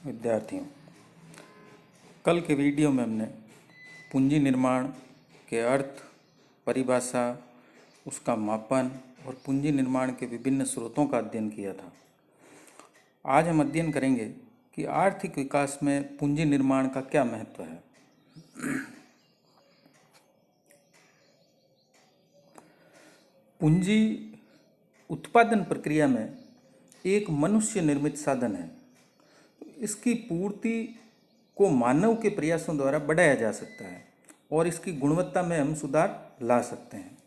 विद्यार्थियों, कल के वीडियो में हमने पूंजी निर्माण के अर्थ, परिभाषा, उसका मापन और पूंजी निर्माण के विभिन्न स्रोतों का अध्ययन किया था। आज हम अध्ययन करेंगे कि आर्थिक विकास में पूंजी निर्माण का क्या महत्व है। पूंजी उत्पादन प्रक्रिया में एक मनुष्य निर्मित साधन है। इसकी पूर्ति को मानव के प्रयासों द्वारा बढ़ाया जा सकता है और इसकी गुणवत्ता में हम सुधार ला सकते हैं।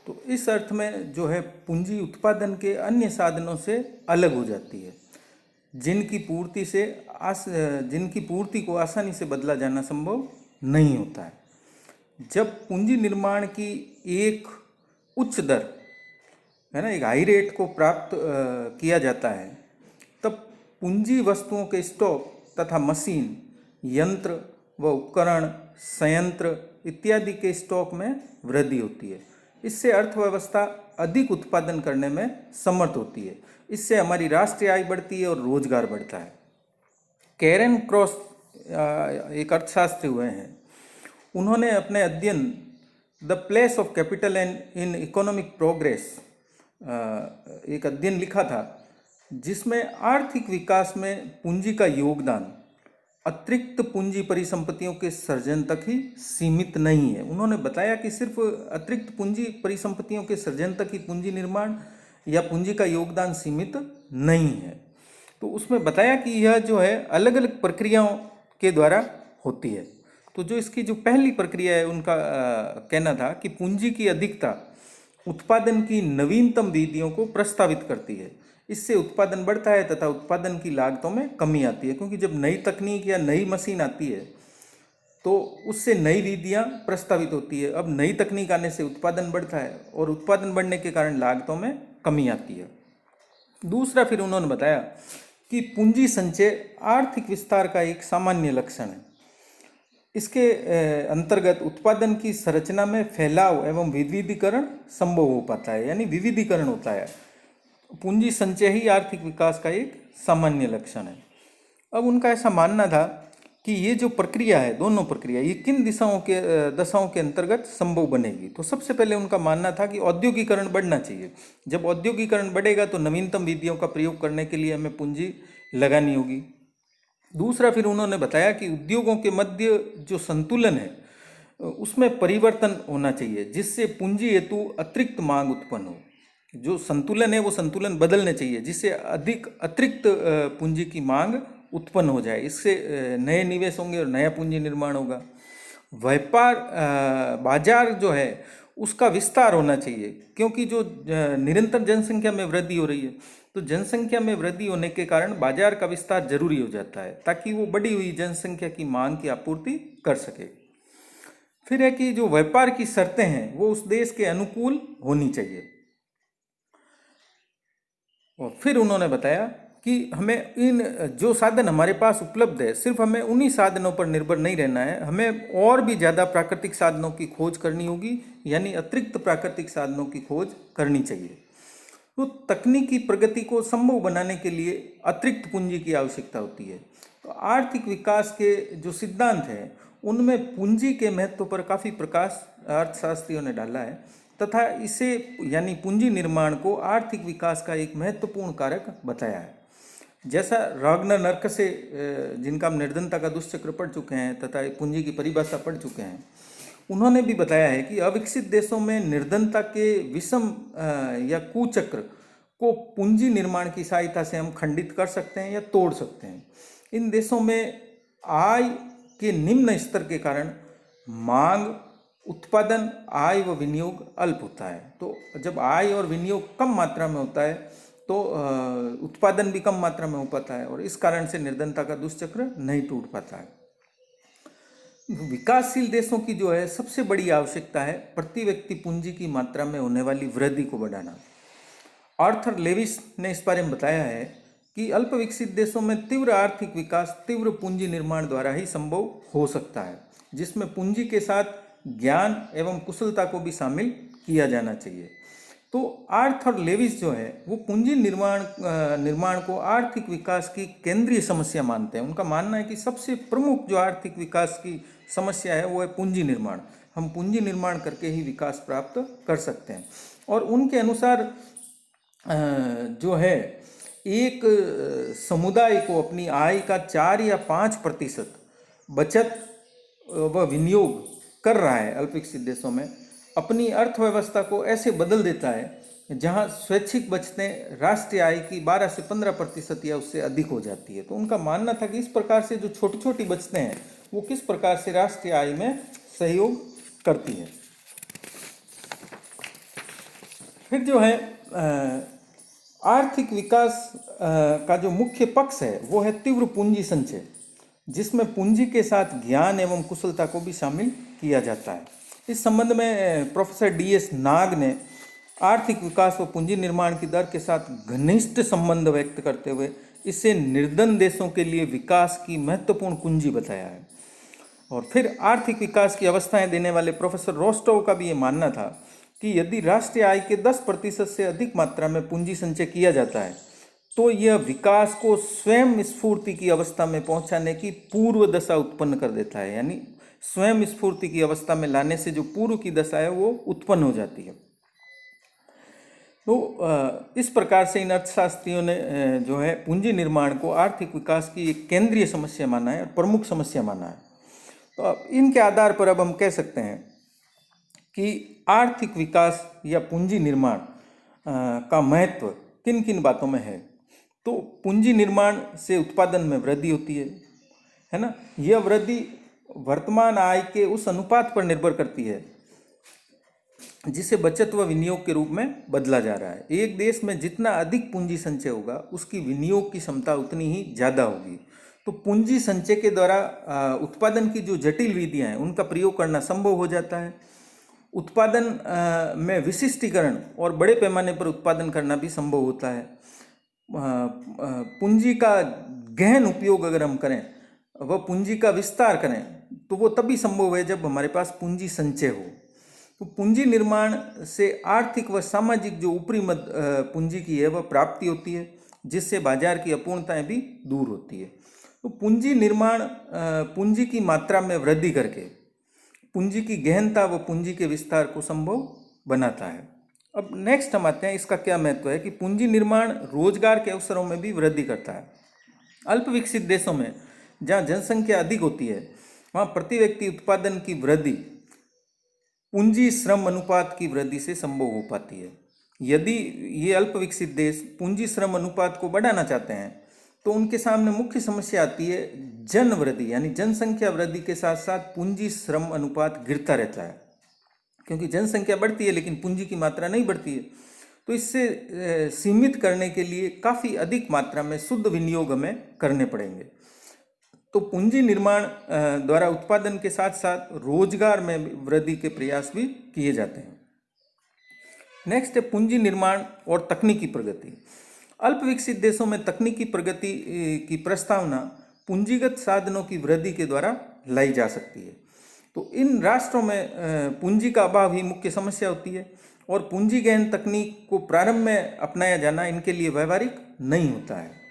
तो इस अर्थ में जो है पूंजी उत्पादन के अन्य साधनों से अलग हो जाती है, जिनकी पूर्ति को आसानी से बदला जाना संभव नहीं होता है। जब पूंजी निर्माण की एक उच्च दर है ना, एक हाई रेट को प्राप्त किया जाता है, तब पूंजी वस्तुओं के स्टॉक तथा मशीन, यंत्र व उपकरण, संयंत्र इत्यादि के स्टॉक में वृद्धि होती है। इससे अर्थव्यवस्था अधिक उत्पादन करने में समर्थ होती है। इससे हमारी राष्ट्रीय आय बढ़ती है और रोजगार बढ़ता है। कैरन क्रॉस एक अर्थशास्त्री हुए हैं। उन्होंने अपने अध्ययन the place of capital in economic progress एक अध्ययन लिखा था, जिसमें आर्थिक विकास में पूंजी का योगदान अतिरिक्त पूंजी परिसंपत्तियों के सृजन तक ही सीमित नहीं है। उन्होंने बताया कि सिर्फ अतिरिक्त पूंजी परिसंपत्तियों के सृजन तक ही पूंजी निर्माण या पूंजी का योगदान सीमित नहीं है। तो उसमें बताया कि यह जो है अलग अलग प्रक्रियाओं के द्वारा होती है। तो जो इसकी जो पहली प्रक्रिया है, उनका कहना था कि पूंजी की अधिकता उत्पादन की नवीनतम विधियों को प्रस्तावित करती है। इससे उत्पादन बढ़ता है तथा उत्पादन की लागतों में कमी आती है, क्योंकि जब नई तकनीक या नई मशीन आती है तो उससे नई विधियां प्रस्तावित होती है। अब नई तकनीक आने से उत्पादन बढ़ता है और उत्पादन बढ़ने के कारण लागतों में कमी आती है। दूसरा, फिर उन्होंने बताया कि पूंजी संचय आर्थिक विस्तार का एक सामान्य लक्षण है। इसके अंतर्गत उत्पादन की संरचना में फैलाव एवं विविधीकरण संभव हो पाता है, यानी विविधीकरण होता है। पूंजी संचय ही आर्थिक विकास का एक सामान्य लक्षण है। अब उनका ऐसा मानना था कि ये जो प्रक्रिया है, दोनों प्रक्रिया, ये किन दशाओं के अंतर्गत संभव बनेगी। तो सबसे पहले उनका मानना था कि औद्योगिकरण बढ़ना चाहिए। जब औद्योगिकरण बढ़ेगा तो नवीनतम विधियों का प्रयोग करने के लिए हमें पूंजी लगानी होगी। दूसरा, फिर उन्होंने बताया कि उद्योगों के मध्य जो संतुलन है उसमें परिवर्तन होना चाहिए, जिससे पूंजी हेतु अतिरिक्त मांग उत्पन्न हो। जो संतुलन है वो संतुलन बदलने चाहिए, जिससे अतिरिक्त पूंजी की मांग उत्पन्न हो जाए। इससे नए निवेश होंगे और नया पूंजी निर्माण होगा। बाजार जो है उसका विस्तार होना चाहिए, क्योंकि जो निरंतर जनसंख्या में वृद्धि हो रही है, तो जनसंख्या में वृद्धि होने के कारण बाजार का विस्तार जरूरी हो जाता है, ताकि वो बढ़ी हुई जनसंख्या की मांग की आपूर्ति कर सके। फिर है कि जो व्यापार की शर्तें हैं वो उस देश के अनुकूल होनी चाहिए। और फिर उन्होंने बताया कि हमें इन जो साधन हमारे पास उपलब्ध है, सिर्फ हमें उन्हीं साधनों पर निर्भर नहीं रहना है, हमें और भी ज़्यादा प्राकृतिक साधनों की खोज करनी होगी, यानी अतिरिक्त प्राकृतिक साधनों की खोज करनी चाहिए। तो तकनीकी प्रगति को संभव बनाने के लिए अतिरिक्त पूंजी की आवश्यकता होती है। तो आर्थिक विकास के जो सिद्धांत हैं उनमें पूंजी के महत्व पर काफ़ी प्रकाश अर्थशास्त्रियों ने डाला है, तथा इसे यानी पूंजी निर्माण को आर्थिक विकास का एक महत्वपूर्ण कारक बताया है। जैसा राग्नर नर्कसे, जिनका हम निर्धनता का दुष्चक्र पढ़ चुके हैं तथा पूंजी की परिभाषा पढ़ चुके हैं, उन्होंने भी बताया है कि अविकसित देशों में निर्धनता के विषम या कुचक्र को पूंजी निर्माण की सहायता से हम खंडित कर सकते हैं या तोड़ सकते हैं। इन देशों में आय के निम्न स्तर के कारण मांग, उत्पादन, आय व विनियोग अल्प होता है। तो जब आय और विनियोग कम मात्रा में होता है तो उत्पादन भी कम मात्रा में हो पाता है, और इस कारण से निर्धनता का दुष्चक्र नहीं टूट पाता है। विकासशील देशों की जो है सबसे बड़ी आवश्यकता है प्रति व्यक्ति पूंजी की मात्रा में होने वाली वृद्धि को बढ़ाना। आर्थर लेविस ने इस बारे में बताया है कि अल्प विकसित देशों में तीव्र आर्थिक विकास तीव्र पूंजी निर्माण द्वारा ही संभव हो सकता है, जिसमें पूंजी के साथ ज्ञान एवं कुशलता को भी शामिल किया जाना चाहिए। तो आर्थ और लेविस जो है वो पूंजी निर्माण को आर्थिक विकास की केंद्रीय समस्या मानते हैं। उनका मानना है कि सबसे प्रमुख जो आर्थिक विकास की समस्या है वो है पूंजी निर्माण। हम पूंजी निर्माण करके ही विकास प्राप्त कर सकते हैं। और उनके अनुसार जो है एक समुदाय को अपनी आय का 4 या 5% बचत व विनियोग कर रहा है अल्प विकसित देशों में, अपनी अर्थव्यवस्था को ऐसे बदल देता है जहां स्वैच्छिक बचतें राष्ट्रीय आय की 12 से 15% या उससे अधिक हो जाती है। तो उनका मानना था कि इस प्रकार से जो छोटी छोटी बचतें हैं वो किस प्रकार से राष्ट्रीय आय में सहयोग करती है। फिर जो है आर्थिक विकास का जो मुख्य पक्ष है वो है तीव्र पूंजी संचय, जिसमें पूंजी के साथ ज्ञान एवं कुशलता को भी शामिल किया जाता है। इस संबंध में प्रोफेसर DS नाग ने आर्थिक विकास व पूंजी निर्माण की दर के साथ घनिष्ठ संबंध व्यक्त करते हुए इसे निर्धन देशों के लिए विकास की महत्वपूर्ण कुंजी बताया है। और फिर आर्थिक विकास की अवस्थाएं देने वाले प्रोफेसर रोस्टोव का भी ये मानना था कि यदि राष्ट्रीय आय के 10% से अधिक मात्रा में पूंजी संचय किया जाता है तो यह विकास को स्वयं स्फूर्ति की अवस्था में पहुंचाने की पूर्व दशा उत्पन्न कर देता है। यानी स्वयं स्फूर्ति की अवस्था में लाने से जो पूर्व की दशा है वो उत्पन्न हो जाती है। तो इस प्रकार से इन अर्थशास्त्रियों ने जो है पूंजी निर्माण को आर्थिक विकास की एक केंद्रीय समस्या माना है और प्रमुख समस्या माना है। तो इनके आधार पर अब हम कह सकते हैं कि आर्थिक विकास या पूंजी निर्माण का महत्व किन किन बातों में है। तो पूंजी निर्माण से उत्पादन में वृद्धि होती है ना। यह वृद्धि वर्तमान आय के उस अनुपात पर निर्भर करती है जिसे बचत व विनियोग के रूप में बदला जा रहा है। एक देश में जितना अधिक पूंजी संचय होगा उसकी विनियोग की क्षमता उतनी ही ज़्यादा होगी। तो पूंजी संचय के द्वारा उत्पादन की जो जटिल विधियां हैं उनका प्रयोग करना संभव हो जाता है। उत्पादन में विशिष्टीकरण और बड़े पैमाने पर उत्पादन करना भी संभव होता है। पूंजी का गहन उपयोग अगर हम करें वह पूंजी का विस्तार करें तो वो तभी संभव है जब हमारे पास पूंजी संचय हो। तो पूंजी निर्माण से आर्थिक व सामाजिक जो ऊपरी पूंजी की है वह प्राप्ति होती है, जिससे बाजार की अपूर्णताएं भी दूर होती है। तो पूंजी निर्माण पूंजी की मात्रा में वृद्धि करके पूंजी की गहनता व पूंजी के विस्तार को संभव बनाता है। अब नेक्स्ट हम आते हैं, इसका क्या महत्व है कि पूंजी निर्माण रोजगार के अवसरों में भी वृद्धि करता है। अल्प विकसित देशों में जहाँ जनसंख्या अधिक होती है वहाँ प्रति व्यक्ति उत्पादन की वृद्धि पूंजी श्रम अनुपात की वृद्धि से संभव हो पाती है। यदि ये अल्प विकसित देश पूंजी श्रम अनुपात को बढ़ाना चाहते हैं तो उनके सामने मुख्य समस्या आती है जन वृद्धि, यानी जनसंख्या वृद्धि के साथ साथ पूंजी श्रम अनुपात गिरता रहता है, क्योंकि जनसंख्या बढ़ती है लेकिन पूंजी की मात्रा नहीं बढ़ती है। तो इससे सीमित करने के लिए काफ़ी अधिक मात्रा में शुद्ध विनियोग हमें करने पड़ेंगे। तो पूंजी निर्माण द्वारा उत्पादन के साथ साथ रोजगार में वृद्धि के प्रयास भी किए जाते हैं। नेक्स्ट है पूंजी निर्माण और तकनीकी प्रगति। अल्प विकसित देशों में तकनीकी प्रगति की प्रस्तावना पूंजीगत साधनों की वृद्धि के द्वारा लाई जा सकती है। तो इन राष्ट्रों में पूंजी का अभाव ही मुख्य समस्या होती है और पूंजी गहन तकनीक को प्रारंभ में अपनाया जाना इनके लिए व्यवहारिक नहीं होता है।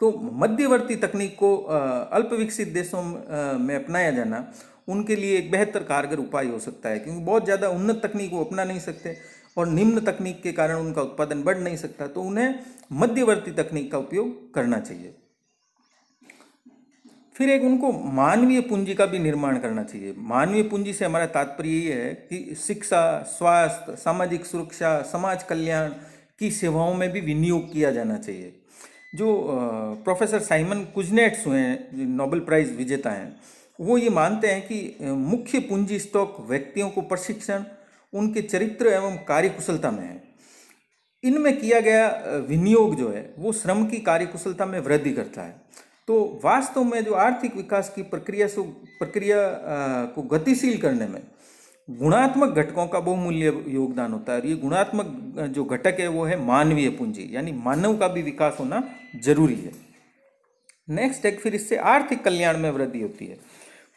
तो मध्यवर्ती तकनीक को अल्प विकसित देशों में अपनाया जाना उनके लिए एक बेहतर कारगर उपाय हो सकता है, क्योंकि बहुत ज़्यादा उन्नत तकनीक वो अपना नहीं सकते और निम्न तकनीक के कारण उनका उत्पादन बढ़ नहीं सकता। तो उन्हें मध्यवर्ती तकनीक का उपयोग करना चाहिए। फिर एक उनको मानवीय पूंजी का भी निर्माण करना चाहिए। मानवीय पूंजी से हमारा तात्पर्य ये है कि शिक्षा, स्वास्थ्य, सामाजिक सुरक्षा, समाज कल्याण की सेवाओं में भी विनियोग किया जाना चाहिए। जो प्रोफेसर साइमन कुजनेट्स हुए हैं, जो नोबेल प्राइज़ विजेता हैं, वो ये मानते हैं कि मुख्य पूंजी स्टॉक व्यक्तियों को प्रशिक्षण, उनके चरित्र एवं कार्यकुशलता में है। इनमें किया गया विनियोग जो है वो श्रम की कार्यकुशलता में वृद्धि करता है। तो वास्तव में जो आर्थिक विकास की प्रक्रिया को गतिशील करने में गुणात्मक घटकों का बहुमूल्य योगदान होता है। और ये गुणात्मक जो घटक है वो है मानवीय पूंजी, यानी मानव का भी विकास होना जरूरी है। नेक्स्ट एक फिर इससे आर्थिक कल्याण में वृद्धि होती है।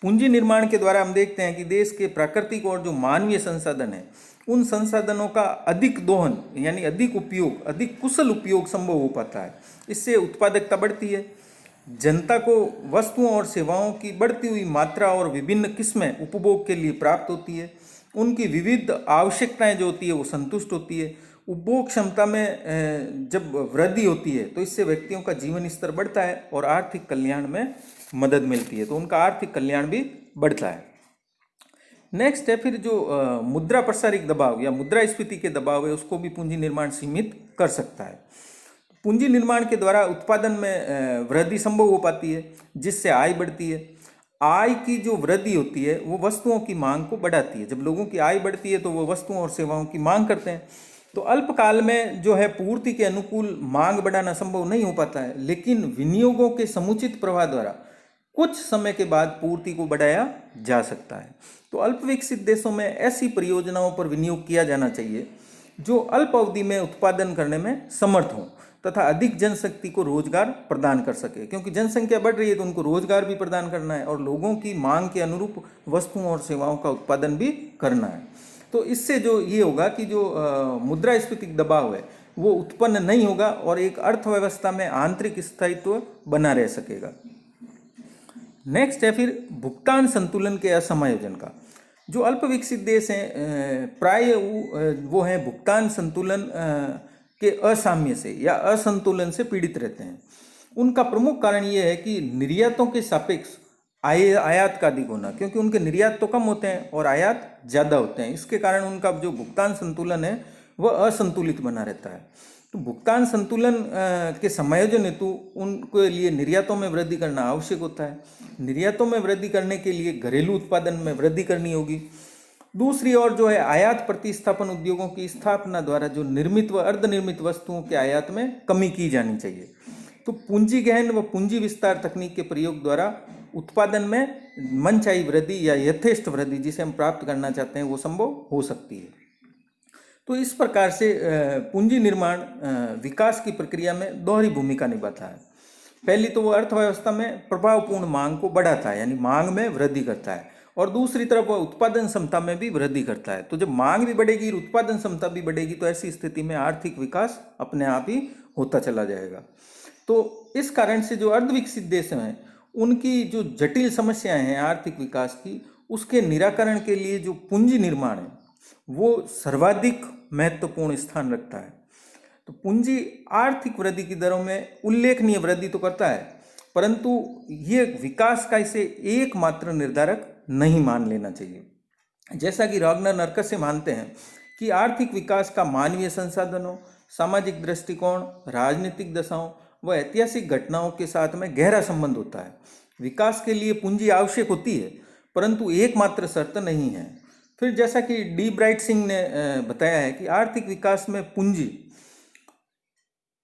पूंजी निर्माण के द्वारा हम देखते हैं कि देश के प्राकृतिक और जो मानवीय संसाधन है उन संसाधनों का अधिक दोहन यानी अधिक उपयोग, अधिक कुशल उपयोग संभव हो पाता है। इससे उत्पादकता बढ़ती है, जनता को वस्तुओं और सेवाओं की बढ़ती हुई मात्रा और विभिन्न किस्में उपभोग के लिए प्राप्त होती है, उनकी विविध आवश्यकताएं जो होती है वो संतुष्ट होती है। उपभोग क्षमता में जब वृद्धि होती है तो इससे व्यक्तियों का जीवन स्तर बढ़ता है और आर्थिक कल्याण में मदद मिलती है, तो उनका आर्थिक कल्याण भी बढ़ता है। नेक्स्ट है फिर जो मुद्रा प्रसारित दबाव या मुद्रास्फीति के दबाव है, उसको भी पूंजी निर्माण सीमित कर सकता है। पूंजी निर्माण के द्वारा उत्पादन में वृद्धि संभव हो पाती है, जिससे आय बढ़ती है। आय की जो वृद्धि होती है वो वस्तुओं की मांग को बढ़ाती है। जब लोगों की आय बढ़ती है तो वो वस्तुओं और सेवाओं की मांग करते हैं। तो अल्पकाल में जो है पूर्ति के अनुकूल मांग बढ़ाना संभव नहीं हो पाता है, लेकिन विनियोगों के समुचित प्रवाह द्वारा कुछ समय के बाद पूर्ति को बढ़ाया जा सकता है। तो अल्प विकसित देशों में ऐसी परियोजनाओं पर विनियोग किया जाना चाहिए जो अल्प अवधि में उत्पादन करने में समर्थ हों तथा अधिक जनशक्ति को रोजगार प्रदान कर सके, क्योंकि जनसंख्या बढ़ रही है तो उनको रोजगार भी प्रदान करना है और लोगों की मांग के अनुरूप वस्तुओं और सेवाओं का उत्पादन भी करना है। तो इससे जो ये होगा कि जो मुद्रास्फीति दबाव है वो उत्पन्न नहीं होगा और एक अर्थव्यवस्था में आंतरिक स्थायित्व बना रह सकेगा। नेक्स्ट है फिर भुगतान संतुलन के असमायोजन का। जो अल्प विकसित देश हैं प्राय वो हैं भुगतान संतुलन के असाम्य से या असंतुलन से पीड़ित रहते हैं। उनका प्रमुख कारण ये है कि निर्यातों के सापेक्ष आयात का अधिक होना, क्योंकि उनके निर्यात तो कम होते हैं और आयात ज़्यादा होते हैं। इसके कारण उनका जो भुगतान संतुलन है वह असंतुलित बना रहता है। तो भुगतान संतुलन के समायोजन हेतु उनके लिए निर्यातों में वृद्धि करना आवश्यक होता है। निर्यातों में वृद्धि करने के लिए घरेलू उत्पादन में वृद्धि करनी होगी। दूसरी ओर जो है आयात प्रतिस्थापन उद्योगों की स्थापना द्वारा जो निर्मित व अर्धनिर्मित वस्तुओं के आयात में कमी की जानी चाहिए। तो पूंजी गहन व पूंजी विस्तार तकनीक के प्रयोग द्वारा उत्पादन में मनचाही वृद्धि या यथेष्ट वृद्धि जिसे हम प्राप्त करना चाहते हैं वो संभव हो सकती है। तो इस प्रकार से पूंजी निर्माण विकास की प्रक्रिया में दोहरी भूमिका निभाता है। पहली तो वो अर्थव्यवस्था में प्रभावपूर्ण मांग को बढ़ाता है, यानी मांग में वृद्धि करता है, और दूसरी तरफ वह उत्पादन क्षमता में भी वृद्धि करता है। तो जब मांग भी बढ़ेगी उत्पादन क्षमता भी बढ़ेगी तो ऐसी स्थिति में आर्थिक विकास अपने आप ही होता चला जाएगा। तो इस कारण से जो अर्धविकसित देश हैं उनकी जो जटिल समस्याएं हैं आर्थिक विकास की, उसके निराकरण के लिए जो पूंजी निर्माण है वो सर्वाधिक महत्वपूर्ण स्थान रखता है। तो पूंजी आर्थिक वृद्धि की दरों में उल्लेखनीय वृद्धि तो करता है, परंतु ये विकास का इसे एकमात्र निर्धारक नहीं मान लेना चाहिए। जैसा कि रॉगनर नर्कसे मानते हैं कि आर्थिक विकास का मानवीय संसाधनों, सामाजिक दृष्टिकोण, राजनीतिक दशाओं व ऐतिहासिक घटनाओं के साथ में गहरा संबंध होता है। विकास के लिए पूंजी आवश्यक होती है, परंतु एकमात्र शर्त नहीं है। फिर जैसा कि डी ब्राइट सिंह ने बताया है कि आर्थिक विकास में पूंजी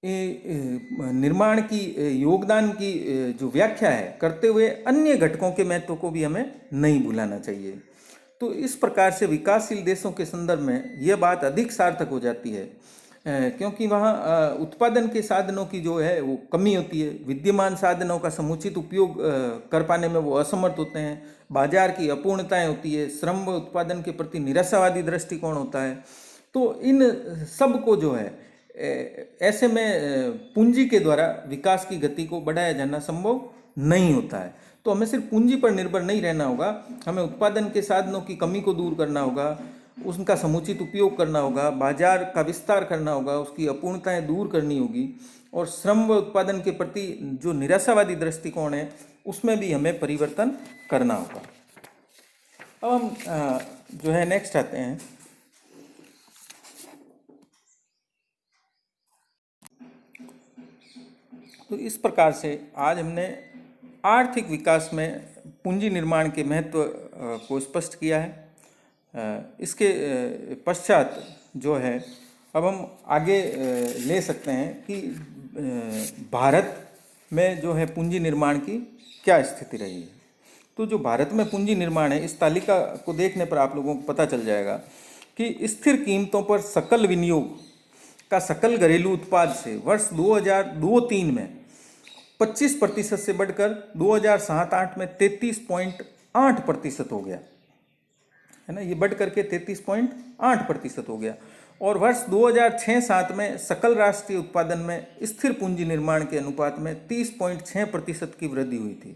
निर्माण की योगदान की जो व्याख्या है करते हुए अन्य घटकों के महत्व को भी हमें नहीं भुलाना चाहिए। तो इस प्रकार से विकासशील देशों के संदर्भ में यह बात अधिक सार्थक हो जाती है, क्योंकि वहाँ उत्पादन के साधनों की जो है वो कमी होती है, विद्यमान साधनों का समुचित उपयोग कर पाने में वो असमर्थ होते हैं, बाजार की अपूर्णताएं होती है, श्रम व उत्पादन के प्रति निराशावादी दृष्टिकोण होता है। तो इन सब को जो है ऐसे में पूंजी के द्वारा विकास की गति को बढ़ाया जाना संभव नहीं होता है। तो हमें सिर्फ पूंजी पर निर्भर नहीं रहना होगा, हमें उत्पादन के साधनों की कमी को दूर करना होगा, उनका समुचित उपयोग करना होगा, बाजार का विस्तार करना होगा, उसकी अपूर्णताएं दूर करनी होगी, और श्रम व उत्पादन के प्रति जो निराशावादी दृष्टिकोण है उसमें भी हमें परिवर्तन करना होगा। अब हम जो है नेक्स्ट आते हैं। तो इस प्रकार से आज हमने आर्थिक विकास में पूंजी निर्माण के महत्व को स्पष्ट किया है। इसके पश्चात जो है अब हम आगे ले सकते हैं कि भारत में जो है पूंजी निर्माण की क्या स्थिति रही है। तो जो भारत में पूंजी निर्माण है, इस तालिका को देखने पर आप लोगों को पता चल जाएगा कि स्थिर कीमतों पर सकल विनियोग का सकल घरेलू उत्पाद से वर्ष 2002-03 में 25% से बढ़कर 2007-08 में 33.8% हो गया। है ना, ये बढ़ करके 33.8% हो गया। और वर्ष 2006-07 में सकल राष्ट्रीय उत्पादन में स्थिर पूंजी निर्माण के अनुपात में 30.6% की वृद्धि हुई थी।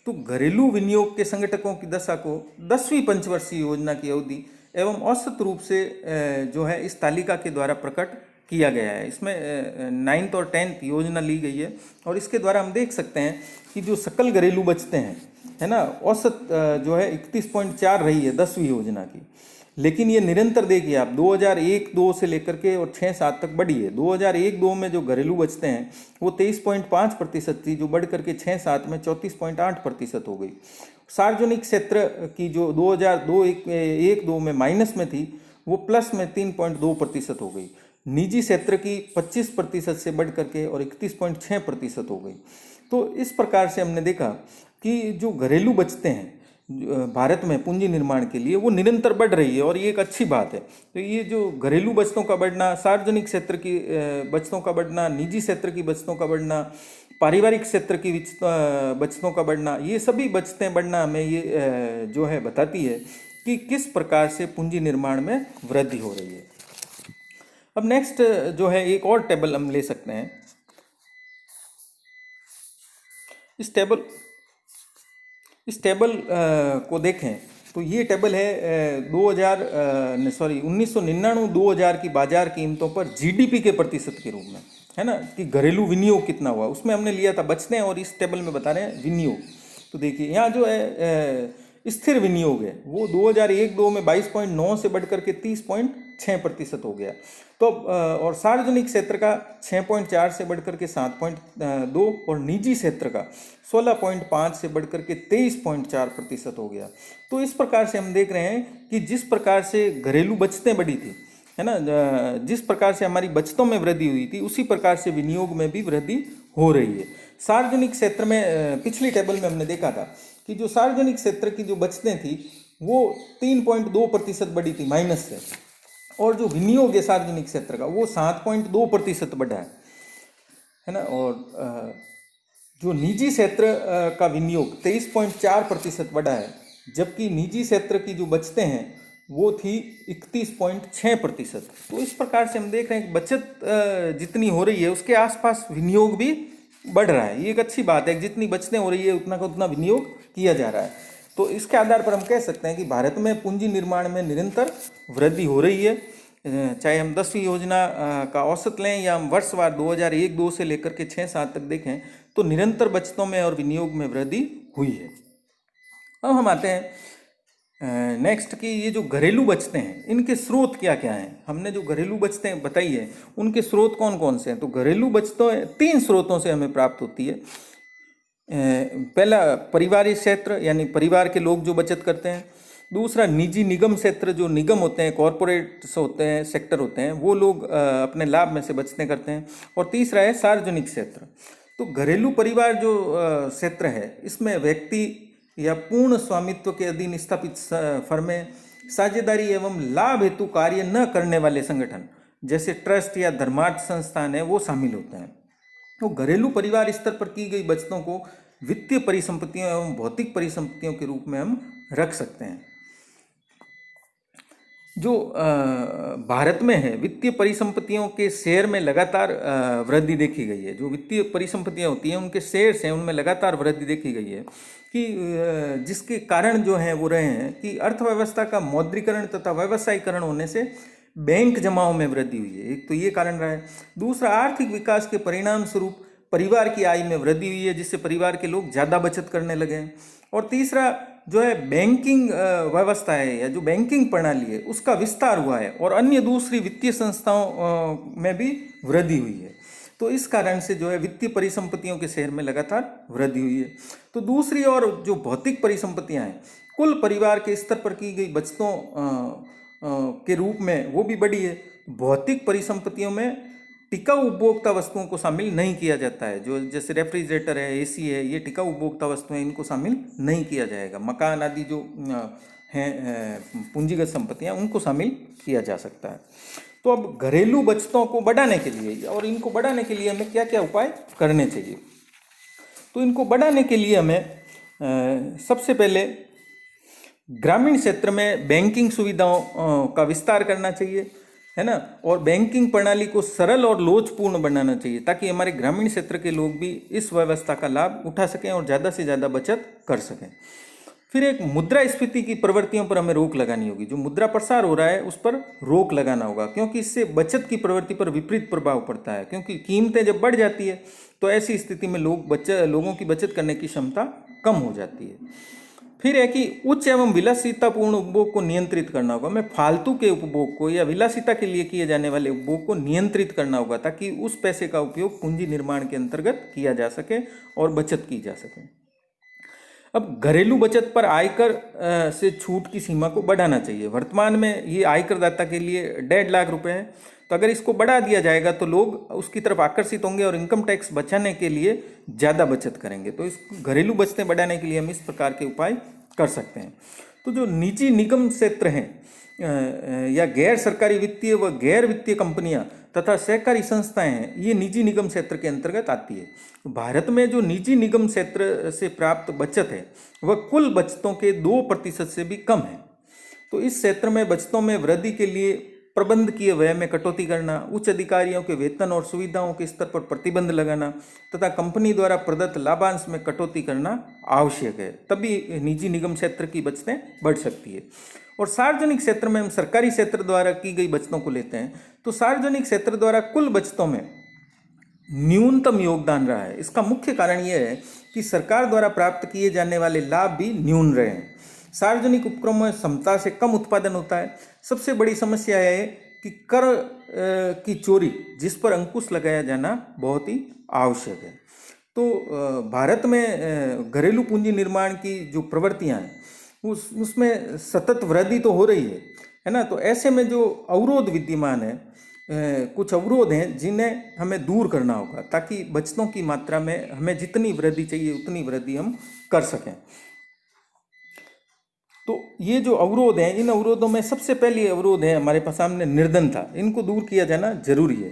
तो घरेलू विनियोग के संगठकों की दशा को 10वीं पंचवर्षीय योजना की अवधि एवं औसत रूप से जो है इस तालिका के द्वारा प्रकट किया गया है। इसमें 9th और 10th योजना ली गई है और इसके द्वारा हम देख सकते हैं कि जो सकल घरेलू बचतें हैं, है ना, औसत जो है 31.4 रही है 10वीं योजना की। लेकिन ये निरंतर देखिए आप 2001-02 से लेकर के और 6-7 तक बढ़ी है। 2001-02 में जो घरेलू बचतें हैं वो 23.5% थी, जो बढ़ करके 6-7 में 34.8% हो गई। सार्वजनिक क्षेत्र की जो 2002-1-2 में माइनस में थी वो प्लस में 3.2% हो गई। निजी क्षेत्र की 25% से बढ़ करके और 31.6% हो गई। तो इस प्रकार से हमने देखा कि जो घरेलू बचतें हैं भारत में पूंजी निर्माण के लिए वो निरंतर बढ़ रही है और ये एक अच्छी बात है। तो ये जो घरेलू बचतों का बढ़ना, सार्वजनिक क्षेत्र की बचतों का बढ़ना, निजी क्षेत्र की बचतों का बढ़ना, पारिवारिक क्षेत्र की बचतों का बढ़ना, ये सभी बचतें बढ़ना हमें ये जो है बताती है कि किस प्रकार से पूंजी निर्माण में वृद्धि हो रही है। अब नेक्स्ट जो है एक और टेबल हम ले सकते हैं। इस टेबल को देखें तो ये टेबल है 1999-2000 की बाजार कीमतों पर जीडीपी के प्रतिशत के रूप में, है ना, कि घरेलू विनियोग कितना हुआ। उसमें हमने लिया था बचतें और इस टेबल में बता रहे हैं विनियोग। तो देखिए यहाँ जो है स्थिर विनियोग है वो 2001-02 में 22.9 से बढ़कर के 30.6% हो गया। तो और सार्वजनिक क्षेत्र का 6.4 से बढ़कर के 7.2 और निजी क्षेत्र का 16.5 से बढ़कर के 23.4% हो गया। तो इस प्रकार से हम देख रहे हैं कि जिस प्रकार से घरेलू बचतें बढ़ी थी, है ना, जिस प्रकार से हमारी बचतों में वृद्धि हुई थी उसी प्रकार से विनियोग में भी वृद्धि हो रही है। सार्वजनिक क्षेत्र में पिछली टेबल में हमने देखा था कि जो सार्वजनिक क्षेत्र की जो बचतें थी वो 3.2% बढ़ी थी माइनस से, और जो विनियोग है सार्वजनिक क्षेत्र का वो 7.2% बढ़ा है ना। और जो निजी क्षेत्र का विनियोग 23.4% बढ़ा है, जबकि निजी क्षेत्र की जो बचतें हैं वो थी 31.6%। तो इस प्रकार से हम देख रहे हैं कि बचत जितनी हो रही है उसके आसपास विनियोग भी बढ़ रहा है। ये एक अच्छी बात है, जितनी बचतें हो रही है उतना का उतना विनियोग किया जा रहा है। तो इसके आधार पर हम कह सकते हैं कि भारत में पूंजी निर्माण में निरंतर वृद्धि हो रही है। चाहे हम 10वीं योजना का औसत लें या हम वर्षवार 2001-02 से लेकर के 6-7 तक देखें तो निरंतर बचतों में और विनियोग में वृद्धि हुई है। अब हम आते हैं नेक्स्ट कि ये जो घरेलू बचतें हैं इनके स्रोत क्या क्या हैं। हमने जो घरेलू बचतें बताई है उनके स्रोत कौन कौन से हैं। तो घरेलू बचतें 3 स्रोतों से हमें प्राप्त होती है। पहला परिवारिक क्षेत्र यानी परिवार के लोग जो बचत करते हैं। दूसरा निजी निगम क्षेत्र, जो निगम होते हैं, कॉरपोरेट्स होते हैं, सेक्टर होते हैं, वो लोग अपने लाभ में से बचतें करते हैं। और तीसरा है सार्वजनिक क्षेत्र। तो घरेलू परिवार जो क्षेत्र है इसमें व्यक्ति या पूर्ण स्वामित्व के अधीन स्थापित फर्में, साझेदारी एवं लाभ हेतु कार्य न करने वाले संगठन जैसे ट्रस्ट या धर्मार्थ संस्थान है वो शामिल होते हैं। तो घरेलू परिवार स्तर पर की गई बचतों को वित्तीय परिसंपत्तियों एवं भौतिक परिसंपत्तियों के रूप में हम रख सकते हैं। जो भारत में है वित्तीय परिसंपत्तियों के शेयर में लगातार वृद्धि देखी गई है। जो वित्तीय परिसंपत्तियां होती हैं उनके शेयर्स हैं उनमें लगातार वृद्धि देखी गई है कि जिसके कारण जो है वो रहे हैं कि अर्थव्यवस्था का मौद्रीकरण तथा व्यवसायीकरण होने से बैंक जमाओं में वृद्धि हुई है। एक तो ये कारण रहा है। दूसरा आर्थिक विकास के परिणाम स्वरूप परिवार की आय में वृद्धि हुई है जिससे परिवार के लोग ज़्यादा बचत करने लगे हैं। और तीसरा जो है बैंकिंग व्यवस्था है या जो बैंकिंग प्रणाली है उसका विस्तार हुआ है और अन्य दूसरी वित्तीय संस्थाओं में भी वृद्धि हुई है। तो इस कारण से जो है वित्तीय परिसंपत्तियों के शेयर में लगातार वृद्धि हुई है। तो दूसरी और जो भौतिक परिसंपत्तियां हैं कुल परिवार के स्तर पर की गई बचतों के रूप में वो भी बढ़ी है। भौतिक परिसंपत्तियों में टिकाऊ उपभोक्ता वस्तुओं को शामिल नहीं किया जाता है। जो जैसे रेफ्रिजरेटर है, एसी है, ये टिकाऊ उपभोक्ता वस्तुएं, इनको शामिल नहीं किया जाएगा। मकान आदि जो हैं पूंजीगत संपत्तियां उनको शामिल किया जा सकता है। तो अब घरेलू बचतों को बढ़ाने के लिए और इनको बढ़ाने के लिए हमें क्या क्या उपाय करने चाहिए। तो इनको बढ़ाने के लिए हमें सबसे पहले ग्रामीण क्षेत्र में बैंकिंग सुविधाओं का विस्तार करना चाहिए, है ना, और बैंकिंग प्रणाली को सरल और लोचपूर्ण बनाना चाहिए ताकि हमारे ग्रामीण क्षेत्र के लोग भी इस व्यवस्था का लाभ उठा सकें और ज़्यादा से ज़्यादा बचत कर सकें। फिर एक मुद्रास्फीति की प्रवृत्तियों पर हमें रोक लगानी होगी। जो मुद्रा प्रसार हो रहा है उस पर रोक लगाना होगा, क्योंकि इससे बचत की प्रवृत्ति पर विपरीत प्रभाव पड़ता है, क्योंकि कीमतें जब बढ़ जाती है तो ऐसी स्थिति में लोगों की बचत करने की क्षमता कम हो जाती है। फिर है कि उच्च एवं विलासितापूर्ण उपभोग को नियंत्रित करना होगा। हमें फालतू के उपभोग को या विलासिता के लिए किए जाने वाले उपभोग को नियंत्रित करना होगा ताकि उस पैसे का उपयोग पूंजी निर्माण के अंतर्गत किया जा सके और बचत की जा सके। अब घरेलू बचत पर आयकर से छूट की सीमा को बढ़ाना चाहिए। वर्तमान में ये आयकरदाता के लिए 1.5 लाख रुपए है, तो अगर इसको बढ़ा दिया जाएगा तो लोग उसकी तरफ आकर्षित होंगे और इनकम टैक्स बचाने के लिए ज़्यादा बचत करेंगे। तो इस घरेलू बचतें बढ़ाने के लिए हम इस प्रकार के उपाय कर सकते हैं। तो जो निजी निगम क्षेत्र हैं या गैर सरकारी वित्तीय व गैर वित्तीय कंपनियां तथा सहकारी संस्थाएं हैं, ये निजी निगम क्षेत्र के अंतर्गत आती है। भारत में जो निजी निगम क्षेत्र से प्राप्त बचत है वह कुल बचतों के 2% से भी कम है। तो इस क्षेत्र में बचतों में वृद्धि के लिए प्रबंधकीय व्यय में कटौती करना, उच्च अधिकारियों के वेतन और सुविधाओं के स्तर पर प्रतिबंध लगाना तथा कंपनी द्वारा प्रदत्त लाभांश में कटौती करना आवश्यक है, तभी निजी निगम क्षेत्र की बचतें बढ़ सकती है। और सार्वजनिक क्षेत्र में हम सरकारी क्षेत्र द्वारा की गई बचतों को लेते हैं, तो सार्वजनिक क्षेत्र द्वारा कुल बचतों में न्यूनतम योगदान रहा है। इसका मुख्य कारण यह है कि सरकार द्वारा प्राप्त किए जाने वाले लाभ भी न्यून रहे हैं। सार्वजनिक उपक्रमों में क्षमता से कम उत्पादन होता है। सबसे बड़ी समस्या यह है कि कर की चोरी, जिस पर अंकुश लगाया जाना बहुत ही आवश्यक है। तो भारत में घरेलू पूंजी निर्माण की जो प्रवृत्तियां हैं उसमें सतत वृद्धि तो हो रही है ना। तो ऐसे में जो अवरोध विद्यमान है, कुछ अवरोध हैं जिन्हें हमें दूर करना होगा ताकि बचतों की मात्रा में हमें जितनी वृद्धि चाहिए उतनी वृद्धि हम कर सकें। तो ये जो अवरोध हैं, इन अवरोधों में सबसे पहली अवरोध है हमारे पास सामने निर्धनता। इनको दूर किया जाना जरूरी है।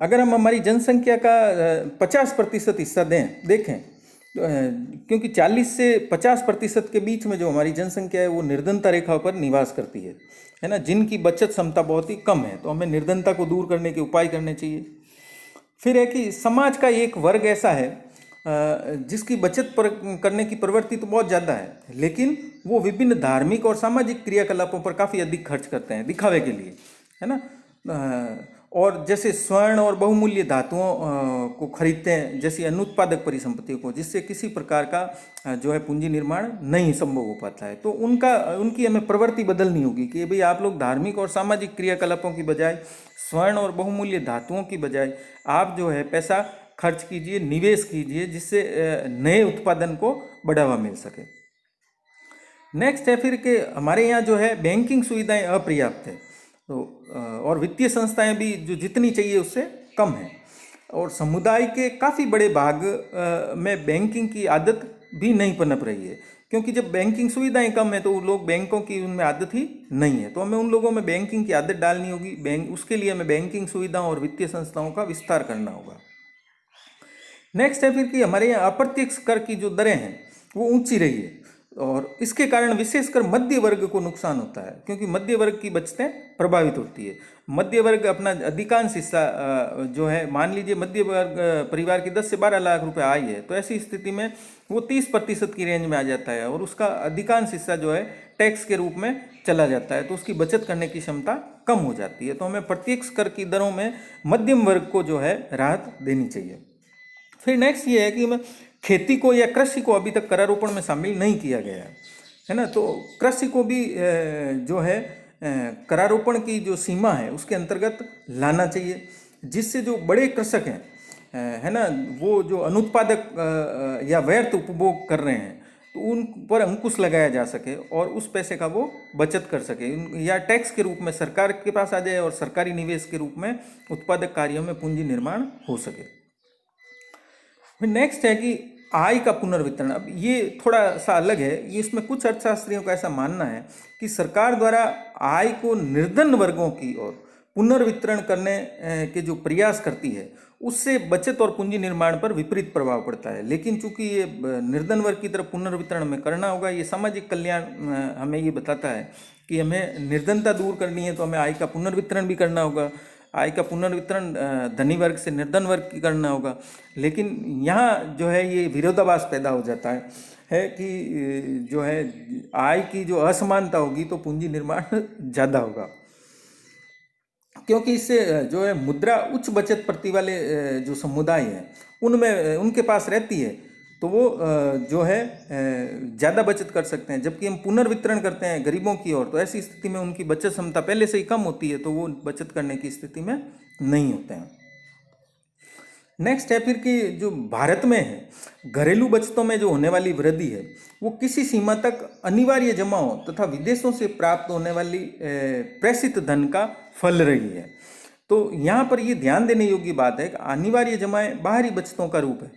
अगर हम हमारी जनसंख्या का 50% हिस्सा देखें, क्योंकि 40 से 50% के बीच में जो हमारी जनसंख्या है वो निर्धनता रेखा पर निवास करती है ना, जिनकी बचत क्षमता बहुत ही कम है। तो हमें निर्धनता को दूर करने के उपाय करने चाहिए। फिर है कि समाज का एक वर्ग ऐसा है जिसकी बचत करने की प्रवृत्ति तो बहुत ज़्यादा है, लेकिन वो विभिन्न धार्मिक और सामाजिक क्रियाकलापों पर काफ़ी अधिक खर्च करते हैं दिखावे के लिए, है ना। और जैसे स्वर्ण और बहुमूल्य धातुओं को खरीदते हैं, जैसी अनुत्पादक परिसंपत्तियों को, जिससे किसी प्रकार का जो है पूंजी निर्माण नहीं संभव हो पाता है। तो उनकी हमें प्रवृत्ति बदलनी होगी कि भाई आप लोग धार्मिक और सामाजिक क्रियाकलापों की बजाय, स्वर्ण और बहुमूल्य धातुओं की बजाय आप जो है पैसा खर्च कीजिए, निवेश कीजिए, जिससे नए उत्पादन को बढ़ावा मिल सके। नेक्स्ट है फिर कि हमारे यहाँ जो है बैंकिंग सुविधाएं अपर्याप्त है, तो और वित्तीय संस्थाएं भी जो जितनी चाहिए उससे कम है। और समुदाय के काफ़ी बड़े भाग में बैंकिंग की आदत भी नहीं पनप रही है, क्योंकि जब बैंकिंग सुविधाएं कम है तो लोग बैंकों की उनमें आदत ही नहीं है। तो हमें उन लोगों में बैंकिंग की आदत डालनी होगी। उसके लिए हमें बैंकिंग सुविधाओं और वित्तीय संस्थाओं का विस्तार करना होगा। नेक्स्ट है फिर कि हमारे यहाँ अप्रत्यक्ष कर की जो दरें हैं वो ऊंची रही है, और इसके कारण विशेषकर मध्य वर्ग को नुकसान होता है, क्योंकि मध्य वर्ग की बचतें प्रभावित होती है। मध्य वर्ग अपना अधिकांश हिस्सा जो है, मान लीजिए मध्य वर्ग परिवार की 10 से 12 लाख रुपए आय है, तो ऐसी स्थिति में वो 30% की रेंज में आ जाता है और उसका अधिकांश हिस्सा जो है टैक्स के रूप में चला जाता है, तो उसकी बचत करने की क्षमता कम हो जाती है। तो हमें प्रत्यक्ष कर की दरों में मध्यम वर्ग को जो है राहत देनी चाहिए। फिर नेक्स्ट ये है कि खेती को या कृषि को अभी तक करारोपण में शामिल नहीं किया गया है ना। तो कृषि को भी जो है करारोपण की जो सीमा है उसके अंतर्गत लाना चाहिए, जिससे जो बड़े कृषक हैं है ना, वो जो अनुत्पादक या व्यर्थ उपभोग कर रहे हैं तो उन पर अंकुश लगाया जा सके और उस पैसे का वो बचत कर सके, या टैक्स के रूप में सरकार के पास आ जाए और सरकारी निवेश के रूप में उत्पादक कार्यों में पूंजी निर्माण हो सके। फिर नेक्स्ट है कि आय का पुनर्वितरण। अब ये थोड़ा सा अलग है, ये इसमें कुछ अर्थशास्त्रियों का ऐसा मानना है कि सरकार द्वारा आय को निर्धन वर्गों की ओर पुनर्वितरण करने के जो प्रयास करती है उससे बचत और पूंजी निर्माण पर विपरीत प्रभाव पड़ता है। लेकिन चूंकि ये निर्धन वर्ग की तरफ पुनर्वितरण हमें करना होगा, ये सामाजिक कल्याण हमें ये बताता है कि हमें निर्धनता दूर करनी है तो हमें आय का पुनर्वितरण भी करना होगा। आय का पुनर्वितरण धनी वर्ग से निर्धन वर्ग की करना होगा। लेकिन यहाँ जो है ये विरोधाभास पैदा हो जाता है कि जो है आय की जो असमानता होगी तो पूंजी निर्माण ज़्यादा होगा, क्योंकि इससे जो है मुद्रा उच्च बचत प्रति वाले जो समुदाय हैं उनमें उनके पास रहती है तो वो जो है ज़्यादा बचत कर सकते हैं। जबकि हम पुनर्वितरण करते हैं गरीबों की ओर तो ऐसी स्थिति में उनकी बचत क्षमता पहले से ही कम होती है, तो वो बचत करने की स्थिति में नहीं होते हैं। नेक्स्ट है फिर कि जो भारत में है घरेलू बचतों में जो होने वाली वृद्धि है वो किसी सीमा तक अनिवार्य जमाओं तथा विदेशों से प्राप्त होने वाली प्रेषित धन का फल रही है। तो यहाँ पर ये ध्यान देने योग्य बात है कि अनिवार्य जमाएं बाहरी बचतों का रूप है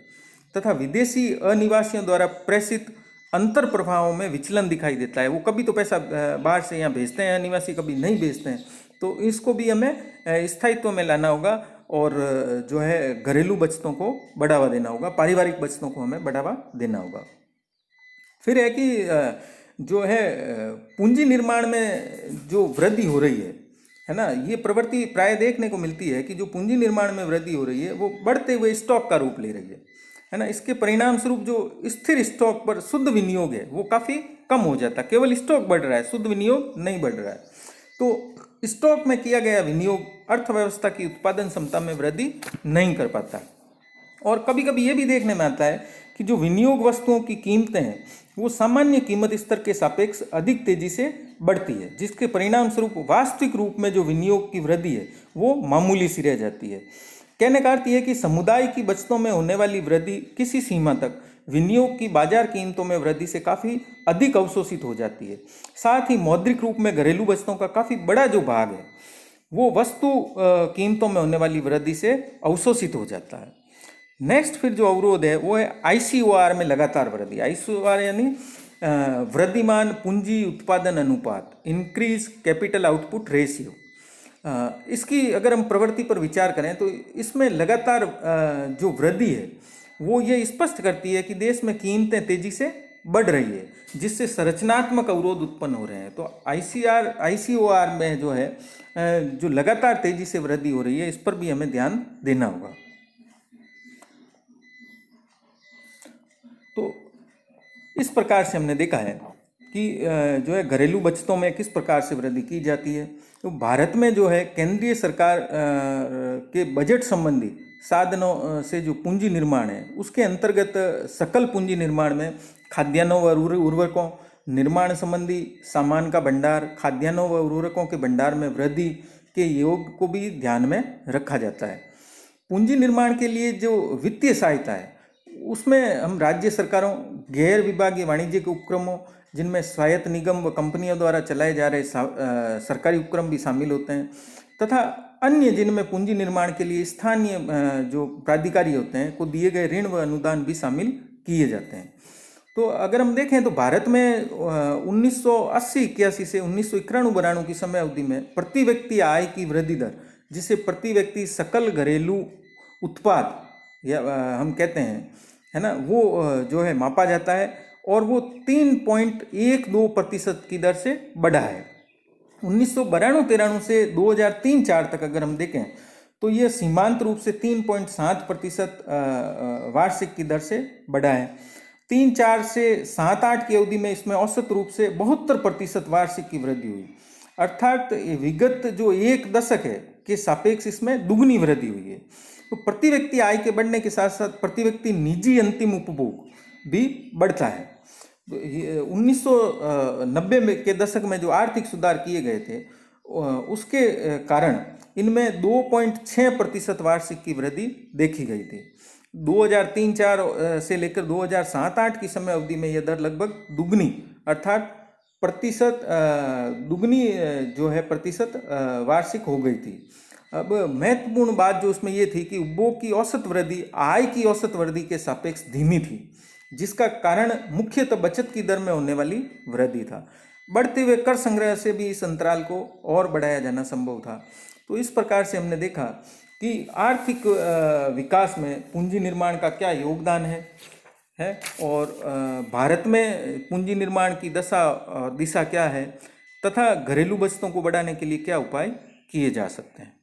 तथा विदेशी अनिवासियों द्वारा प्रेषित अंतर प्रभावों में विचलन दिखाई देता है। वो कभी तो पैसा बाहर से यहाँ भेजते हैं अनिवासी, कभी नहीं भेजते हैं, तो इसको भी हमें स्थायित्व में लाना होगा और जो है घरेलू बचतों को बढ़ावा देना होगा, पारिवारिक बचतों को हमें बढ़ावा देना होगा। फिर है कि जो है पूंजी निर्माण में जो वृद्धि हो रही है ना, ये प्रवृत्ति प्राय देखने को मिलती है कि जो पूंजी निर्माण में वृद्धि हो रही है वो बढ़ते हुए स्टॉक का रूप ले रही है ना। इसके परिणाम स्वरूप जो स्थिर स्टॉक पर शुद्ध विनियोग है वो काफ़ी कम हो जाता है। केवल स्टॉक बढ़ रहा है, शुद्ध विनियोग नहीं बढ़ रहा है। तो स्टॉक में किया गया विनियोग अर्थव्यवस्था की उत्पादन क्षमता में वृद्धि नहीं कर पाता। और कभी कभी ये भी देखने में आता है कि जो विनियोग वस्तुओं की कीमतें हैं वो सामान्य कीमत स्तर के सापेक्ष अधिक तेजी से बढ़ती है, जिसके परिणाम स्वरूप वास्तविक रूप में जो विनियोग की वृद्धि है वो मामूली सी रह जाती है। कहने का अर्थ यह है कि समुदाय की बचतों में होने वाली वृद्धि किसी सीमा तक विनियोग की बाजार कीमतों में वृद्धि से काफ़ी अधिक अवशोषित हो जाती है। साथ ही मौद्रिक रूप में घरेलू बचतों का काफ़ी बड़ा जो भाग है वो वस्तु कीमतों में होने वाली वृद्धि से अवशोषित हो जाता है। नेक्स्ट फिर जो अवरोध है वो है ICOR में लगातार वृद्धि। ICOR यानी वृद्धिमान पूंजी उत्पादन अनुपात, इंक्रीज कैपिटल आउटपुट रेशियो। इसकी अगर हम प्रवृत्ति पर विचार करें तो इसमें लगातार जो वृद्धि है वो ये स्पष्ट करती है कि देश में कीमतें तेजी से बढ़ रही है, जिससे संरचनात्मक अवरोध उत्पन्न हो रहे हैं। तो ICOR में जो है जो लगातार तेजी से वृद्धि हो रही है इस पर भी हमें ध्यान देना होगा। तो इस प्रकार से हमने देखा है कि जो है घरेलू बचतों में किस प्रकार से वृद्धि की जाती है। तो भारत में जो है केंद्रीय सरकार के बजट संबंधी साधनों से जो पूंजी निर्माण है उसके अंतर्गत सकल पूंजी निर्माण में खाद्यान्नों व उर्वरकों, निर्माण संबंधी सामान का भंडार, खाद्यान्नों व उर्वरकों के भंडार में वृद्धि के योग को भी ध्यान में रखा जाता है। पूंजी निर्माण के लिए जो वित्तीय सहायता है उसमें हम राज्य सरकारों, गैर विभागीय वाणिज्यिक उपक्रमों जिनमें स्वायत्त निगम व कंपनियों द्वारा चलाए जा रहे सरकारी उपक्रम भी शामिल होते हैं, तथा अन्य जिनमें पूंजी निर्माण के लिए स्थानीय जो प्राधिकारी होते हैं को दिए गए ऋण व अनुदान भी शामिल किए जाते हैं। तो अगर हम देखें तो भारत में 1980-81 से 1991-92 की समय अवधि में प्रति व्यक्ति आय की वृद्धि दर, जिसे प्रति व्यक्ति सकल घरेलू उत्पाद या हम कहते हैं है ना, वो जो है मापा जाता है और वो 3.12% की दर से बढ़ा है। 1992-93 से 2003-04 तक अगर हम देखें तो ये सीमांत रूप से 3.7% वार्षिक की दर से बढ़ा है। 3-4 से 7-8 की अवधि में इसमें औसत रूप से 72% वार्षिक की वृद्धि हुई। अर्थात विगत जो एक दशक है के सापेक्ष इसमें दुगनी वृद्धि हुई है। तो प्रति व्यक्ति आय के बढ़ने के साथ साथ प्रति व्यक्ति निजी अंतिम उपभोग भी बढ़ता है। 1990 के दशक में जो आर्थिक सुधार किए गए थे उसके कारण इनमें 2.6% वार्षिक की वृद्धि देखी गई थी। 2003-04 से लेकर 2007-08 की समय अवधि में यह दर लगभग दुगनी अर्थात दुगनी जो है प्रतिशत वार्षिक हो गई थी। अब महत्वपूर्ण बात जो उसमें ये थी कि उपभोग की औसत वृद्धि आय की औसत वृद्धि के सापेक्ष धीमी थी, जिसका कारण मुख्यतः बचत की दर में होने वाली वृद्धि था। बढ़ते हुए कर संग्रह से भी इस अंतराल को और बढ़ाया जाना संभव था। तो इस प्रकार से हमने देखा कि आर्थिक विकास में पूंजी निर्माण का क्या योगदान है और भारत में पूंजी निर्माण की दिशा क्या है तथा घरेलू बचतों को बढ़ाने के लिए क्या उपाय किए जा सकते हैं।